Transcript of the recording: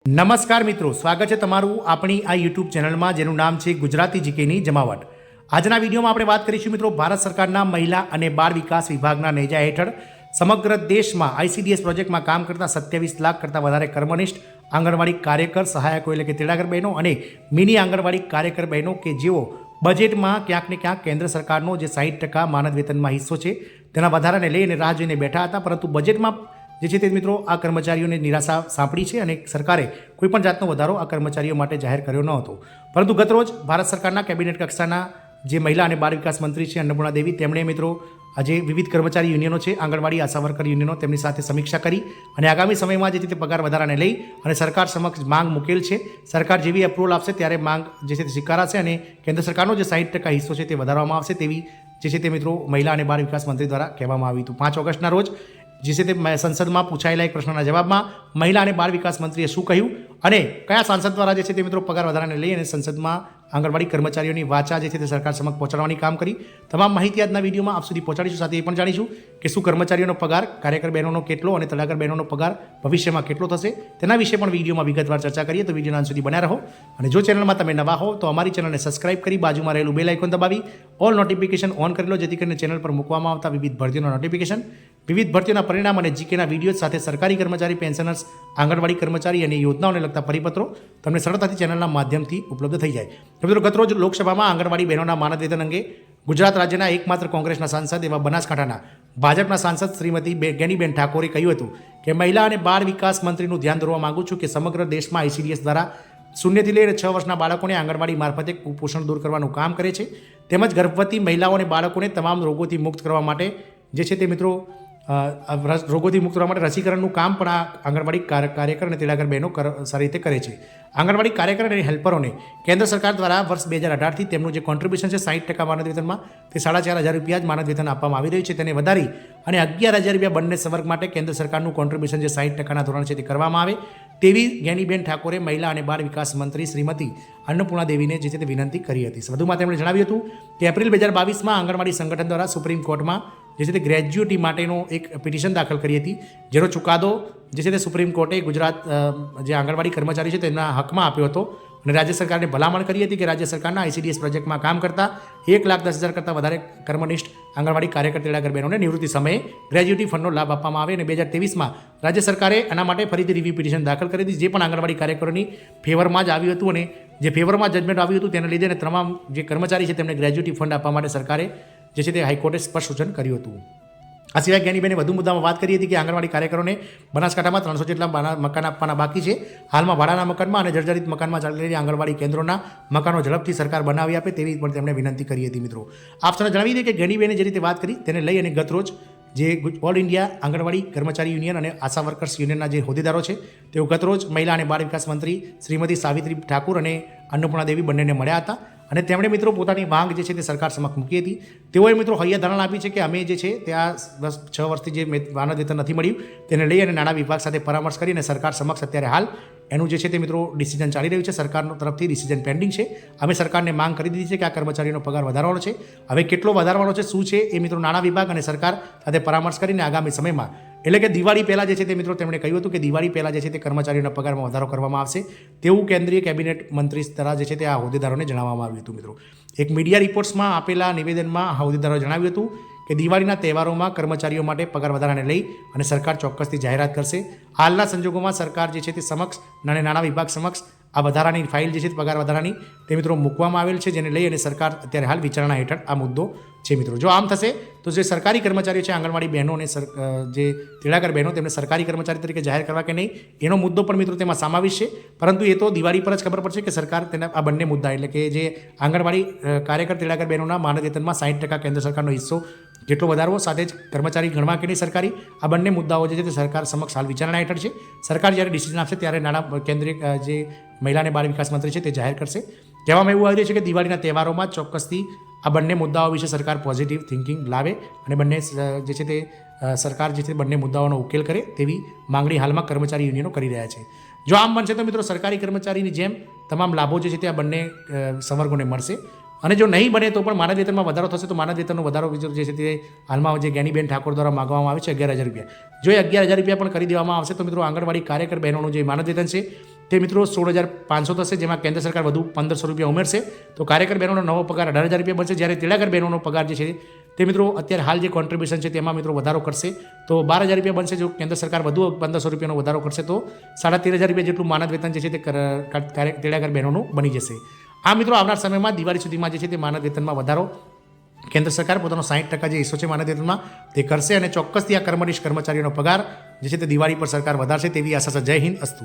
નમસ્કાર મિત્રો, સ્વાગત છે તમારું આપણી આ યુટ્યુબ ચેનલમાં જેનું નામ છે ગુજરાતી જીકેની જમાવટ. આજના વિડીયોમાં આપણે વાત કરીશું મિત્રો ભારત સરકારના મહિલા અને બાળ વિકાસ વિભાગના નેજા હેઠળ સમગ્ર દેશમાં આઈસીડીએસ પ્રોજેક્ટમાં કામ કરતા 27 લાખ કરતાં વધારે કર્મનિષ્ઠ આંગણવાડી કાર્યકર સહાયકો એટલે કે તેડાગર બહેનો અને મિની આંગણવાડી કાર્યકર બહેનો કે જેઓ બજેટમાં ક્યાંક ને ક્યાંક કેન્દ્ર સરકારનો જે 60% માનદ વેતનમાં હિસ્સો છે તેના વધારાને લઈને રાહ જોઈને બેઠા હતા, પરંતુ બજેટમાં જે છે તે મિત્રો આ કર્મચારીઓને નિરાશા સાંપડી છે અને સરકારે કોઈપણ જાતનો વધારો આ કર્મચારીઓ માટે જાહેર કર્યો ન હતો. પરંતુ ગતરોજ ભારત સરકારના કેબિનેટ કક્ષાના જે મહિલા અને બાળ વિકાસ મંત્રી છે અન્નપૂર્ણા દેવી, તેમણે મિત્રો આજે વિવિધ કર્મચારી યુનિયનો છે, આંગણવાડી આશા વર્કર યુનિયનો, તેમની સાથે સમીક્ષા કરી અને આગામી સમયમાં જે છે તે પગાર વધારાને લઈ અને સરકાર સમક્ષ માંગ મૂકેલ છે. સરકાર જેવી એપ્રુવલ આપશે ત્યારે માંગ જે છે તે સ્વીકારાશે અને કેન્દ્ર સરકારનો જે 60% હિસ્સો છે તે વધારવામાં આવશે તેવી જે છે તે મિત્રો મહિલા અને બાળ વિકાસ મંત્રી દ્વારા કહેવામાં આવ્યું હતું. 5 ઓગસ્ટના રોજ જે છે તે સંસદમાં પૂછાયેલા એક પ્રશ્નના જવાબમાં મહિલા અને બાળ વિકાસ મંત્રીએ શું કહ્યું અને કયા સાંસદ દ્વારા જે છે તે મિત્રો પગાર વધારાને લઈ અને સંસદમાં આંગણવાડી કર્મચારીઓની વાચા જે છે તે સરકાર સમક્ષ પહોંચાડવાની કામ કરી. તમામ માહિતી આજના વિડીયોમાં આપ સુધી પહોંચાડીશું. સાથે એ પણ જાણીશું કે શું કર્મચારીઓનો પગાર, કાર્યકર બહેનોનો કેટલો અને તલાકર બહેનોનો પગાર ભવિષ્યમાં કેટલો થશે તેના વિશે પણ વિડીયોમાં વિગતવાર ચર્ચા કરીએ. તો વિડીયોના અંત સુધી બન્યા રહો અને જો ચેનલમાં તમે નવા હો તો અમારી ચેનલને સબસ્ક્રાઇબ કરી બાજુમાં રહેલું બેલ આઇકોન દબાવી ઓલ નોટિફિકેશન ઓન કરી લો, જેથી કરીને ચેનલ પર મૂકવામાં આવતા વિવિધ ભરતીઓના નોટિફિકેશન, વિવિધ ભરતીઓના પરિણામ અને જીકેના વિડીયો સાથે સરકારી કર્મચારી, પેન્શનર્સ, આંગણવાડી કર્મચારી અને યોજનાઓને લગતા પરિપત્રો તમને સરળતાથી ચેનલના માધ્યમથી ઉપલબ્ધ થઈ જાય. મિત્રો ગતરોજ લોકસભામાં આંગણવાડી બહેનોના માનદ વેતન અંગે ગુજરાત રાજ્યના એકમાત્ર કોંગ્રેસના સાંસદ એવા બનાસકાંઠાના ભાજપના સાંસદ શ્રીમતી ગેનીબેન ઠાકોરે કહ્યું હતું કે મહિલા અને બાળ વિકાસ મંત્રીનું ધ્યાન દોરવા માંગુ છું કે સમગ્ર દેશમાં આઈસીડીએસ દ્વારા 0 થી લઈને 6 વર્ષના બાળકોને આંગણવાડી મારફતે કુપોષણ દૂર કરવાનું કામ કરે છે. તેમજ ગર્ભવતી મહિલાઓ અને બાળકોને તમામ રોગોથી મુક્ત કરવા માટે જે છે તે મિત્રો રોગોથી મુક્ત કરવા માટે રસીકરણનું કામ પણ આ આંગણવાડી કાર્યકર અને તેડાગર બહેનો સારી રીતે કરે છે. આંગણવાડી કાર્યકર અને હેલ્પરોને કેન્દ્ર સરકાર દ્વારા વર્ષ 2018થી તેમનું જે કોન્ટ્રીબ્યુશન છે 60% માનદ વેતનમાં તે 4,500 રૂપિયા જ માનદ વેતન આપવામાં આવી રહ્યું છે. તેને વધારી અને 11,000 રૂપિયા બંને સંવર્ગ માટે કેન્દ્ર સરકારનું કોન્ટ્રીબ્યુશન જે 60%ના ધોરણ છે તે કરવામાં આવે તેવી જ્ઞાનીબેન ઠાકોરે મહિલા અને બાળ વિકાસ મંત્રી શ્રીમતી અન્નપૂર્ણા દેવીને જે છે તે વિનંતી કરી હતી. વધુમાં તેમણે જણાવ્યું હતું કે એપ્રિલ 2022માં આંગણવાડી સંગઠન દ્વારા સુપ્રીમ કોર્ટમાં જે છે તે ગ્રેજ્યુટી માટેનો એક પિટિશન દાખલ કરી હતી, જેનો ચુકાદો જે છે તે સુપ્રીમ કોર્ટે ગુજરાત જે આંગણવાડી કર્મચારી છે તેમના હકમાં આપ્યો હતો અને રાજ્ય સરકારને ભલામણ કરી હતી કે રાજ્ય સરકારના આઈસીડીએસ પ્રોજેક્ટમાં કામ કરતા 1,10,000 કરતાં વધારે કર્મનિષ્ઠ આંગણવાડી કાર્યકર તેડાગર બહેનોને નિવૃત્તિ સમયે ગ્રેજ્યુટી ફંડનો લાભ આપવામાં આવે અને 2023માં રાજ્ય સરકારે આના માટે ફરીથી રિવ્યુ પિટિશન દાખલ કરી હતી, જે પણ આંગણવાડી કાર્યકરોની ફેવરમાં જ આવ્યું હતું અને જે ફેવરમાં જજમેન્ટ આવ્યું હતું તેને લીધે અને તમામ જે કર્મચારી છે તેમને ગ્રેજ્યુટી ફંડ આપવા માટે સરકારે જે છે તે હાઈકોર્ટે સ્પષ્ટ સૂચન કર્યું હતું. આ સિવાય જ્ઞાનીબેને વધુ મુદ્દામાં વાત કરી હતી કે આંગણવાડી કાર્યકરોને બનાસકાંઠામાં 300 જેટલા મકાન આપવાના બાકી છે. હાલમાં ભાડાના મકાનમાં અને જર્જરિત મકાનમાં ચાલી રહેલી આંગણવાડી કેન્દ્રોના મકાનો ઝડપથી સરકાર બનાવી આપે તેવી પણ તેમણે વિનંતી કરી હતી. મિત્રો આપ સૌને જણાવી દઈએ કે જ્ઞાનીબેને જે રીતે વાત કરી તેને લઈ અને ગતરોજ જે ઓલ ઇન્ડિયા આંગણવાડી કર્મચારી યુનિયન અને આશા વર્કર્સ યુનિયનના જે હોદ્દેદારો છે તેઓ ગતરોજ મહિલા અને બાળ વિકાસ મંત્રી શ્રીમતી સાવિત્રી ઠાકુર અને અન્નપૂર્ણા દેવી બંનેને મળ્યા હતા અને તેમણે મિત્રો પોતાની માંગ જે છે તે સરકાર સમક્ષ મૂકી હતી. તેઓએ મિત્રો હૈયા ધારણા આપી છે કે અમે જે છે તે આ 6 વર્ષથી જે માનદ વેતન નથી મળ્યું તેને લઈ અને નાણાં વિભાગ સાથે પરામર્શ કરીને સરકાર સમક્ષ અત્યારે હાલ એનું જે છે તે મિત્રો ડિસિઝન ચાલી રહ્યું છે. સરકારનો તરફથી ડિસિઝન પેન્ડિંગ છે. અમે સરકારને માંગ કરી દીધી છે કે આ કર્મચારીનો પગાર વધારવાનો છે. હવે કેટલો વધારવાનો છે, શું છે એ મિત્રો નાણાં વિભાગ અને સરકાર સાથે પરામર્શ કરીને આગામી સમયમાં એટલે કે દિવાળી પહેલાં જે છે તે મિત્રો તેમણે કહ્યું હતું કે દિવાળી પહેલાં જે છે તે કર્મચારીઓના પગારમાં વધારો કરવામાં આવશે તેવું કેન્દ્રીય કેબિનેટ મંત્રી દ્વારા જે છે તે આ હોદ્દેદારોને જણાવવામાં આવ્યું હતું. મિત્રો એક મીડિયા રિપોર્ટ્સમાં આપેલા નિવેદનમાં આ હોદ્દેદારોએ જણાવ્યું હતું કે દિવાળીના તહેવારોમાં કર્મચારીઓ માટે પગાર વધારાને લઈ અને સરકાર ચોક્કસથી જાહેરાત કરશે. હાલના સંજોગોમાં સરકાર જે છે તે સમક્ષ અને નાણાં વિભાગ સમક્ષ આ વધારાની ફાઇલ જે છે પગાર વધારાની તે મિત્રો મૂકવામાં આવેલ છે, જેને લઈ અને સરકાર અત્યારે હાલ વિચારણા હેઠળ આ મુદ્દો છે. મિત્રો જો આમ થશે તો જે સરકારી કર્મચારીઓ છે આંગણવાડી બહેનો અને જે તેડાગર બહેનો તેમને સરકારી કર્મચારી તરીકે જાહેર કરવા કે નહીં એનો મુદ્દો પણ મિત્રો તેમાં સમાવેશ છે, પરંતુ એ તો દિવાળી પર જ ખબર પડશે કે સરકાર તેના આ બંને મુદ્દા એટલે કે જે આંગણવાડી કાર્યકર તેડાગર બહેનોના માનદ વેતનમાં 60% કેન્દ્ર સરકારનો હિસ્સો કેટલો વધારવો, સાથે જ કર્મચારી ગણવા કે નહીં સરકારી, આ બંને મુદ્દાઓ જે છે તે સરકાર સમક્ષ હાલ વિચારણા હેઠળ છે. સરકાર જ્યારે ડિસિઝન આપશે ત્યારે નાણાં કેન્દ્રીય જે મહિલા અને બાળ વિકાસ મંત્રી છે તે જાહેર કરશે. કહેવામાં એવું આવી રહ્યું છે કે દિવાળીના તહેવારોમાં ચોક્કસથી આ બંને મુદ્દાઓ વિશે સરકાર પોઝિટિવ થિંકિંગ લાવે અને બંને જે છે તે સરકાર જે છે બંને મુદ્દાઓનો ઉકેલ કરે તેવી માંગણી હાલમાં કર્મચારી યુનિયનો કરી રહ્યા છે. જો આમ બનશે તો મિત્રો સરકારી કર્મચારીની જેમ તમામ લાભો જે છે તે આ બંને સંવર્ગોને મળશે અને જો નહીં બને તો પણ માનદ વેતનમાં વધારો થશે તો માનદ વેતનનો વધારો જે છે તે હાલમાં જે જ્ઞાનીબેન ઠાકોર દ્વારા માગવામાં આવે છે 11,000 રૂપિયા. જો એ 11,000 રૂપિયા પણ કરી દેવામાં આવશે તો મિત્રો આંગણવાડી કાર્યકર બહેનોનું જે માનદ વેતન છે તે મિત્રો 16,500 થશે, જેમાં કેન્દ્ર સરકાર વધુ 1,500 રૂપિયા ઉમેરશે. તો કાર્યકર બહેનોનો નવો પગાર 18,000 રૂપિયા બનશે. જ્યારે તેડાગર બહેનોનો પગાર જે છે તે મિત્રો અત્યારે હાલ જે કોન્ટ્રીબ્યુશન છે તેમાં મિત્રો વધારો કરશે તો 12,000 રૂપિયા બનશે. જો કેન્દ્ર સરકાર વધુ 1,500 રૂપિયાનો વધારો કરશે તો 13,500 રૂપિયા જેટલું માનદ વેતન જે છે તે તેડાગર બહેનોનું બની જશે. આ મિત્રો આવનાર સમયમાં દિવાળી સુધીમાં જે છે તે માનદ વેતનમાં વધારો કેન્દ્ર સરકાર પોતાનો 60% જે હિસ્સો છે માનદ વેતનમાં તે કરશે અને ચોક્કસથી આ કર્મચારીઓનો પગાર જે છે તે દિવાળી પર સરકાર વધારશે તેવી આશા છે. જય હિન્દ, અસ્તુ.